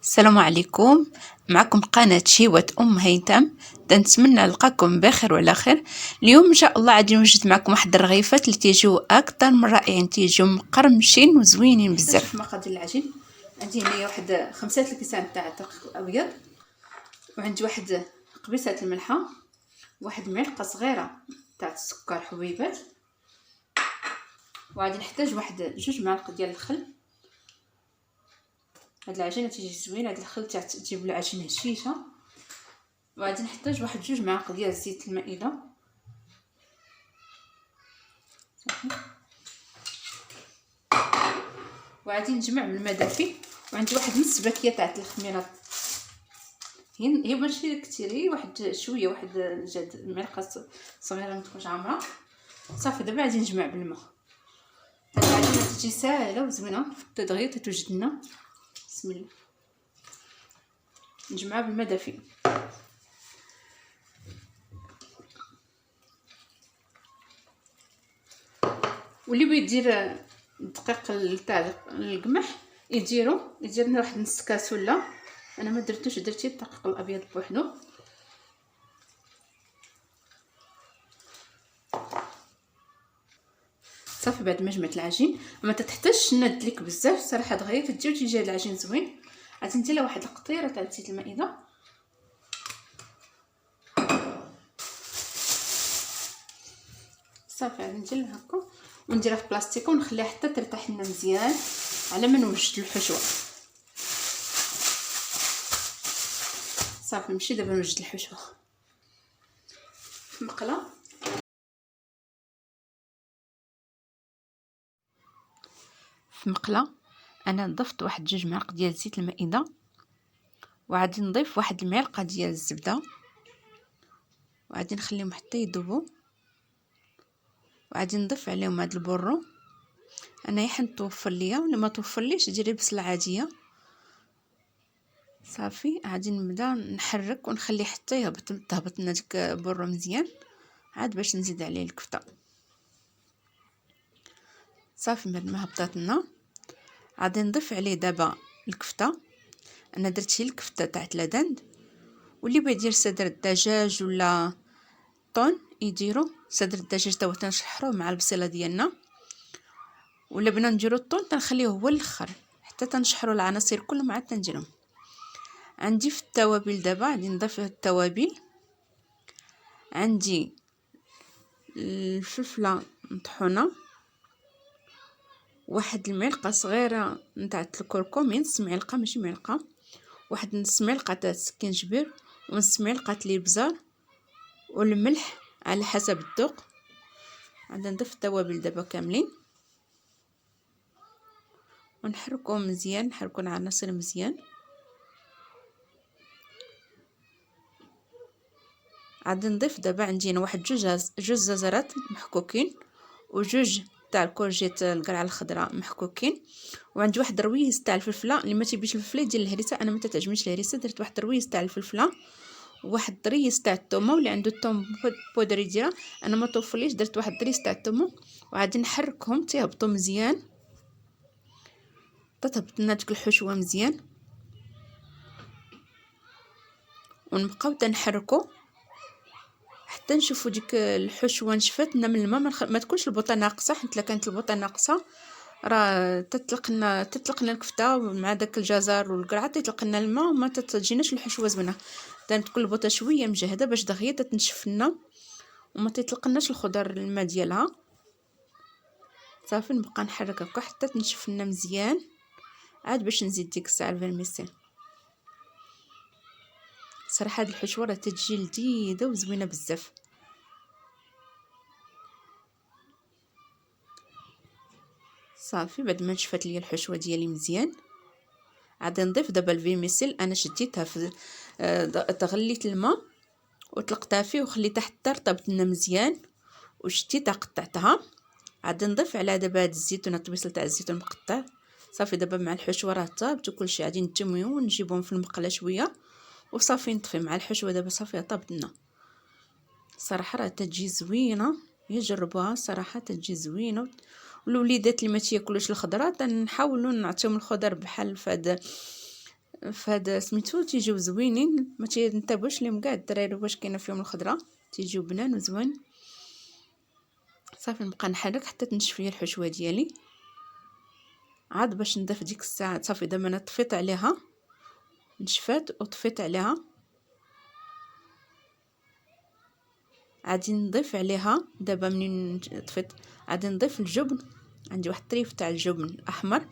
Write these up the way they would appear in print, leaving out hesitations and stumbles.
السلام عليكم. معكم قناة شيوة أم هيثم. نتمنى نلقاكم بخير وعلى خير. اليوم إن شاء الله غادي نوجد معكم واحد الرغيفات اللي تيجيو أكثر من رائعين، تيجيو مقرمشين وزوينين بزاف. في مقادير العجين عندي هنايا واحد 5 الكيسان تاع الدقيق الأبيض، وعندي واحد قبيصة الملحة، واحد معلقة صغيرة تاع السكر حبيبات، وغادي نحتاج واحد 2 معالق ديال الخل. هاد العجينه تيجي زوينه، هاد الخل تجيب العجينه هشيشه. وغادي نحتاج واحد 2 معالق ديال الزيت المائده صافي. وغادي نجمع بالماء دافي، وعندي واحد نص باكيه تاع الخميره، هي ماشي كثير، هي واحد شويه، واحد جد معلقه صغيره ما تكونش عامره صافي. دابا غادي نجمع بالماء. هاد العجينه تجي ساهله وزوينه دغيا تتوجد لنا. بسم الله، نجمعها بالماء دافي. واللي بغى يدير الدقيق تاع القمح يدير لنا واحد نص كاسوله. انا ما درتوش، درتي الدقيق الابيض بوحدو. صافي بعد ما جمعت العجين ما تحتاجش ناد لك بزاف صراحه، دغيا تجي وتجي العجين زوين. غادي ندير لها واحد القطيره تاع زيت المائده صافي. غادي ندير لها هكا ونديرها في بلاستيكه ونخليها حتى ترتاح لنا مزيان على ما نوجد الحشوه صافي. نمشي دابا نوجد الحشوه في مقله. انا ضفت واحد 2 معالق ديال زيت المائده، وغادي نضيف واحد المعلقه ديال الزبده، وغادي نخليهم حتى يذوبوا، وغادي نضيف عليهم هاد البرو. انا يحن توفر ليا، ولا ما توفرليش ديري بصله عاديه صافي. غادي نبدا نحرك ونخلي حتى تهبط لنا ديك البرو مزيان، عاد باش نزيد عليه الكفته صافي. بعد ما هبطات لنا غادي نضيف عليه دابا الكفته. انا درت هي الكفته تاع لدند، واللي بغى يدير صدر الدجاج ولا طون يديروا صدر الدجاج تا تنشحروه مع البصله ديالنا، ولا بغينا نديرو الطون تنخليوه هو الاخر حتى تنشحروا العناصر كلهم عاد تنديرهم. عندي في التوابل دابا غادي نضيف التوابل. عندي الفلفله مطحونه، واحد المعلقه صغيره نتاع الكركم، نص معلقه ماشي معلقه، واحد نص معلقه تاع السكينجبير، ونص معلقه الابزار، والملح على حسب الذوق. غادي نضيف التوابل دابا كاملين ونحركهم مزيان، نحركوا العناصر مزيان. غادي نضيف دابا عندي هنا واحد جوج ززرات محكوكين، وجوج تاع الكورجيت القرعه الخضراء محكوكين، وعندي واحد الرويز تاع الفلفله. اللي ما تيبيش الفلفله ديال الهريسه، انا ما تعجبنيش الهريسه، درت واحد الرويز تاع الفلفله، وواحد الريس تاع الثومه. واللي عنده الثوم بودر يديرها، انا ما توفرليش درت واحد الريس تاع الثومه. وغادي نحركهم تيهبطوا مزيان، تتهبط لنا ديك الحشوه مزيان، ونبقاو تنحركوا حتى نشوفوا ديك الحشوه نشفت لنا من الماء. ما تكونش البوطه ناقصه، حيت الا كانت البوطه ناقصه راه تطلق لنا الكفته مع داك الجزر والقرعه، تطلق لنا الماء وما تجيناش الحشوه زوينه. تكون البوطه شويه مجهده باش دغيا تنشف لنا وما تطلقناش الخضر الماء ديالها صافي. نبقى نحرك هكا حتى تنشف لنا مزيان، عاد باش نزيد ديك الساعه الفيرميسيل. صراحه هاد الحشوه راه تجي لذيذه وزوينه بزاف صافي. بعد ما نشفت ليا الحشوه ديالي مزيان غادي نضيف دابا الفيرميسيل. انا شديتها في تغليت الماء وطلقتها فيه وخليتها حتى رطبت لنا مزيان، وشديتها قطعتها. غادي نضيف على دابا هاد الزيتون، الطبيصل تاع الزيتون مقطع صافي. دابا مع الحشوه راه طابت وكلشي، غادي نتميو ونجيبهم في المقله شويه وصافي نطفي مع الحشوه. دابا صافي طابت لنا صراحه، راه تجي زوينه، يجربوها صراحه تجي زوينه. والوليدات اللي ما تياكلوش الخضره تنحاولوا نعطيهم الخضر بحال فهاد فهاد سميتو تيجيو زوينين، ما تينتبهوش ليهم كاع الدراري واش كاينه فيهم الخضره، تيجيو بنان وزوين. صافي نبقى نحرك حتى تنشف ليا الحشوه ديالي. عاد باش نضيف ديك الساعه، صافي دابا انا طفيت عليها، نشفات وطفيت عليها. غادي نضيف عليها دابا منين طفيت، غادي نضيف الجبن. عندي واحد الطريف تاع الجبن الاحمر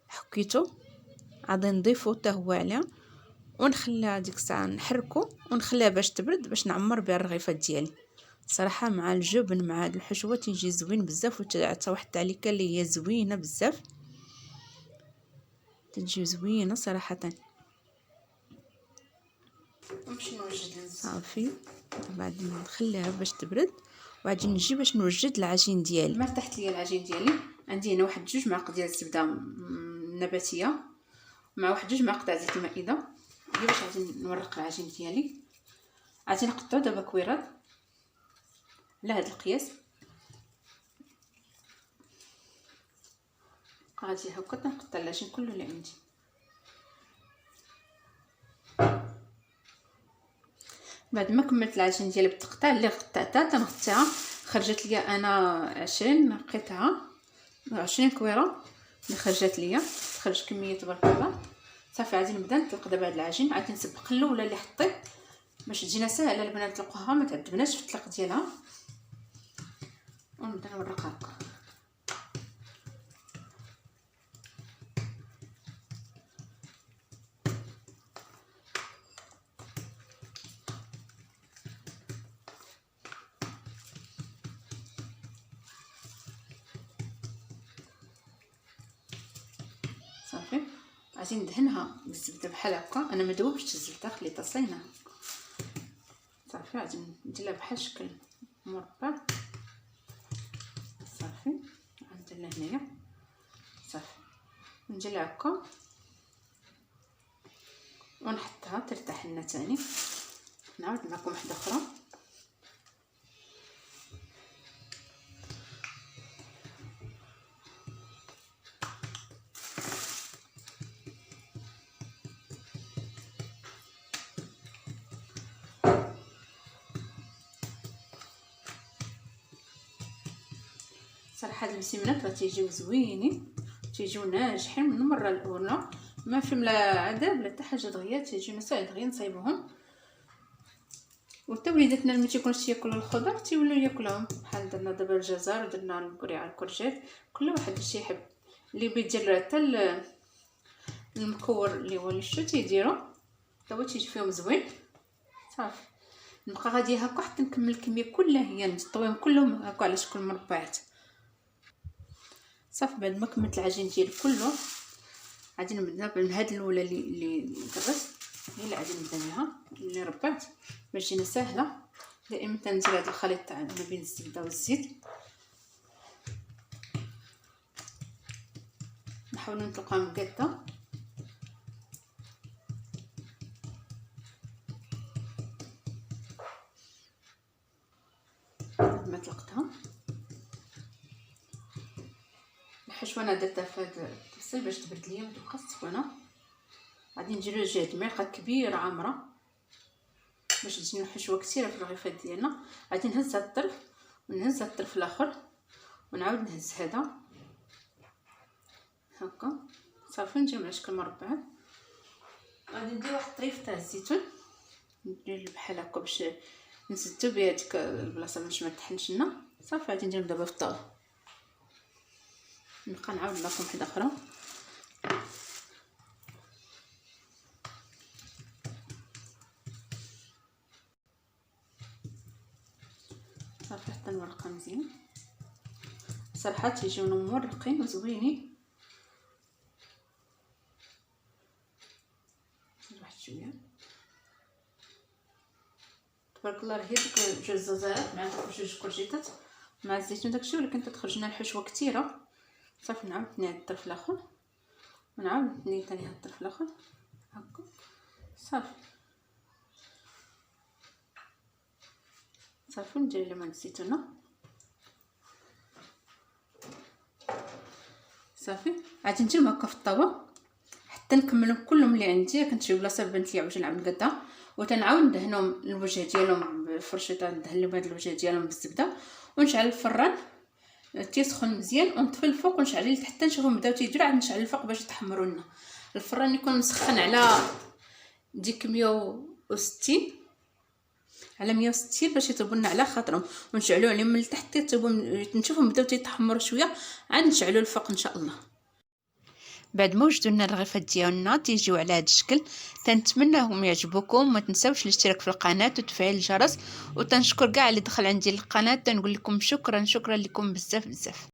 حكيته، غادي نضيفو حتى هو عليها، ونخليها ديك الساعه نحركو ونخليها باش تبرد باش نعمر بها الرغيفات ديالي. صراحه مع الجبن مع هاد الحشوه تيجي زوين بزاف، وتعطى واحد التعليكه اللي هي زوينه بزاف، تجي زوينه صراحه. نمشي نوجد صافي، بعد نخليها باش تبرد، وغادي نجي باش نوجد العجين ديالي. ما ارتحت ليا العجين ديالي، عندي هنا واحد 2 معالق ديال الزبده النباتيه مع واحد 2 معالق تاع زيت المائده. هي باش غادي نورق العجين ديالي. غادي نقطعو دابا كويرات على هذا القياس، غادي هكا تنقطع العجين كله اللي عندي. بعد ما كملت العجين ديالي بالتقطيع اللي قطعتها تنغطيها، خرجت ليا انا 20 قطعه 20 كويره اللي خرجت ليا، خرج كميه تبارك الله. صافي غادي نبدا نطلق دابا هاد العجين، عاد نسبق الاولى اللي حطيت باش تجينا ساهله البنات تلقوها ما تعذبناش في الطلق ديالها، ونبدا نورقها هكا. صافي غادي ندهنها بالزبده بحال هكا، انا ما ذوبتش الزبده خليتها صاينه. صافي غادي نديرها بحال شكل مربع. صافي غندير لها هنايا، صافي نديرها هكا ونحطها ترتاح لنا ثاني. نعاود معكم واحده اخرى. صراحه هاد المسيمنات غتيجيو زوينين، تيجيو ناجحين من المره الاولى، ما فيهم لا عذاب لا حتى حاجه دغيا، تيجيو ساهل دغيا نصايبوهم. وحتى وليداتنا اللي ما تيكونش ياكلوا الخضر تيولوا ياكلوهم، بحال درنا دابا الجزر، درنا البوريعه، الكرجات، كل واحد الشي يحب. اللي بيدير حتى المكور اللي هو الشو تيديرو حتى هو تيجي فيهم زوين. صافي نبقى غادي هكا حتى نكمل الكميه كلها، هي نطويهم كلهم هكا على شكل مربعات. صافي بعد ما كملت العجين ديالي كله، غادي نبدا من هاد الاولى اللي كرست، هي اللي غادي نبدا بها اللي ربعت باش تجينا ساهله. دائما تندير هذا الخليط تاع ما بين الزبده والزيت، نحاولوا نطلقوها مقاده. ما طلقتها الحشوه انا درتها في هذا الطاسه باش تبرد ليا ما تبقاش سخونه. غادي نديرو جهد معلقه كبيره عامره باش تجينا الحشوه كثيره في الرغيفات ديالنا. غادي نهز هذا الطرف ونهز هذا الطرف الاخر ونعاود نهز هذا هكا. صافي نجيو على شكل مربع. غادي ندير واحد الطريف تاع الزيتون، ندير بحال هكا باش نسدو بها ديك البلاصه باش ما تحنش لنا. صافي غادي ندير دابا في الطاوله، نبقى نعاود معكم وحده اخرى. صافي حتى نورقها مزيان. صراحه تيجيونا مورقين وزوينين. واحد شويه تبارك الله. هي ديك جوج زازات مع جوج كرجيطات مع الزيتون داكشي، ولكن تخرج لنا الحشوه كثيره. صافي نعاود نثني الطرف الاخر ونعاود نثني ثاني هاد الطرف الاخر هكا. صافي صافي ندير لهم هاد الزيتونه. صافي غادي نديرهم هكا في الطاوه تنكملهم كلهم اللي عندي. كنت شي بلاصه بنت لي عوج نعمل قدا، وتنعاود ندهنهم الوجه ديالهم بالفرشه، ندهن لهم هذا الوجه ديالهم بالزبده، ونشعل الفران تيسخن مزيان، ونطفي الفوق ونشعل لتحت حتى نشوفهم بداو تيديروا، عاد نشعل الفوق باش يتحمروا لنا. الفران يكون مسخن على ديك 160 على 160 باش يطيبوا لنا على خاطرهم، ونشعلوا عليهم من التحت يطيبوا، نشوفهم بداو تيتحمروا شويه، عاد نشعلوا الفوق ان شاء الله. بعد ما وجدوا لنا الرغيفات ديالنا تيجيو على هذا الشكل. تنتمناهم يعجبوكم، ما تنساوش الاشتراك في القناه وتفعيل الجرس، وتنشكر كاع اللي دخل عندي القناه. تنقول لكم شكرا لكم بزاف.